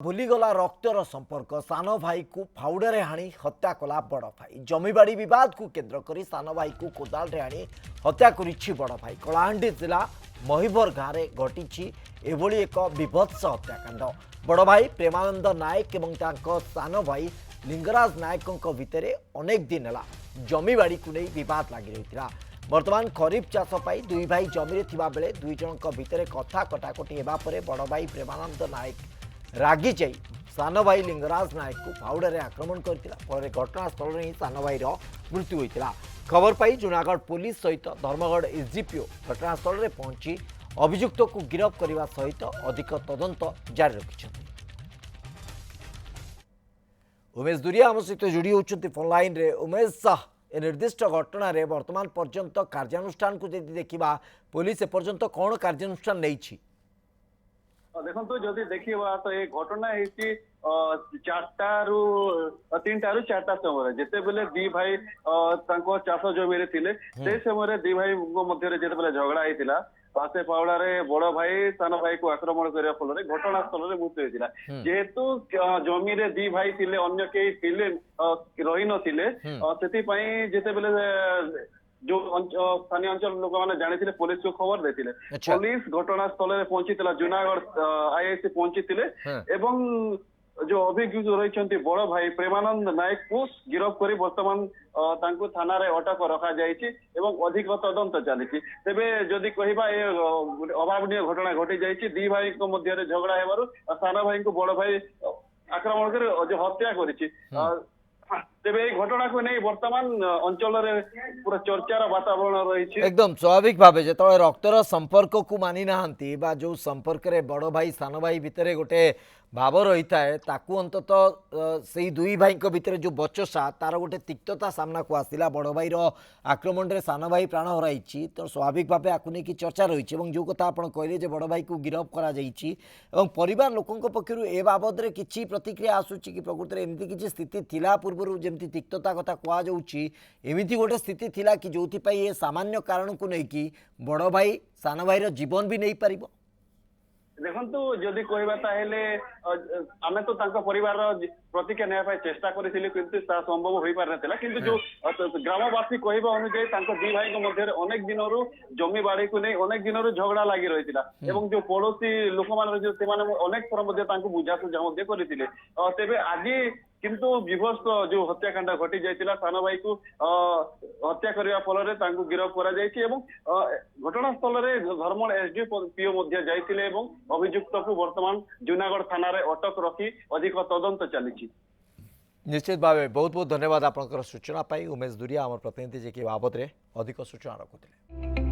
भूलीगला रक्तर संपर्क सान भाई को फाउड़े हाणी हत्या कला बड़ भाई जमीबाड़ी विवाद को केन्द्र कर सान भाई को कोदाल हाणी हत्या करिछि बड़ भाई कलाहांडी जिला महिबर गाँव में घटी एभली एक विभत्स हत्याकांड बड़ भाई प्रेमानंद नायक एवं तांको सान भाई लिंगराज नायकों भितर अनेक दिन है जमीबाड़ी को नहीं विवाद लगी रही बर्तमान खरीफ चाष पाई दुई भाई जमी थिबा बेले दुई जनक भितर कथा कटाकटी हेबा परे बड़ भाई प्रेमानंद नायक रागी जाई सान भाई लिंगराज नायक को फाउड़े आक्रमण करथिला फल घटनास्थल में ही सान भाई मृत्यु होता खबर पाई जूनागढ़ पुलिस सहित धर्मगढ़ एसडीपीओ घटनास्थल में पहुंची अभियुक्त को गिरफ्त करने सहित अधिक तदंत जारी रखिछथि। उमेश दुरिया आम सहित जोड़ी होती फोन लाइन रे। उमेश ए निर्दिष्ट घटना रे वर्तमान पर्यंत कार्यानुष्ठान को यदि देखा पुलिस एपर्यंत कौन कार्यानुष्ठान नहीं देखो जदि देखा तो ये घटना है 4टारू 3टारू 4टा समय जिते बेले दी भाई चाष जमी से समय दी भाई मध्य जिते झगड़ा होता से फावड़े बड़ भाई सान भाई को आक्रमण करने फल घटनास्थल में मृत्यु होता जेहेतु जमी दी भाई थिले अन्य कई थिले रही नथिले जिते बेले जो स्थानीय अंचल लोक मैंने जानी पुलिस को खबर देते पुलिस घटनास्थल में पहुंची जूनागढ़ आईआईसी पहुंची एवं जो अभियुक्त रही बड़ भाई प्रेमानंद नायक को गिरफ्त कर बर्तमान थाना रे अटक रखा जाइए अधिक तदंत चली तेबे जदि कहबा ये अभावनीय घटना घटी जाइए दी भाई मध्य झगड़ा हेबारु साना भाई को बड़ भाई आक्रमण कर जो हत्या करिछि तेबे घटना को नहीं वर्तमान अंचल पूरा चर्चार वातावरण रही एकदम स्वाभाविक भाव जो रक्तर संपर्क को मानी नाहंती बा जो संपर्क रे बड़ भाई सान भाई भितर गोटे भाव रही है ताकू अंतत से दुई भाई भितर जो बचसा तार गोटे तिक्तता सामना को आसला बड़ भाई आक्रमण रे सान भाई प्राण हराई तो स्वाभाविक भाव आपको नहीं चर्चा रही जो कथा आप कहले बड़ भाई को गिरफ्त करा परिवार लोकों पक्षर ए बाबद में किसी प्रतिक्रिया आसूची कि प्रकृत में एमती किसी स्थिति थिला पूर्व जमी तिक्तता कथा कहमती गोटे स्थिति थिला कि जो ये सामान्य कारण को लेकिन बड़ भाई सान भाई जीवन भी नहीं पार देखु जदि कहता आम तो परिवार प्रतिक्रिया नापी चेष्टा करूँ कि संभव हो पार ना कि जो ग्रामवासी कहवा अनुजाई दी भाई मध्य अनेक दिन जमी बाड़ी को नहीं अनेक दिन झगड़ा लगी रही जो पड़ोशी लोक मैंने अनेक थर बुझासुझा करते आज किंतु विभत्स जो हत्याकांड घटी जाइए सान भाई को हत्या करने फल गिरफ्त कर घटनास्थल में धर्मगढ़ एसडीपीओ जाइए अभियुक्त को वर्तमान जूनागढ़ थाना रे अटक रखी अधिक तदंत चली निश्चित भाव बहुत बहुत धन्यवाद आपंकर सूचना पाई। उमेश दुरिया आम प्रतिनिधि जे कि बाबद में अधिक सूचना रखुते।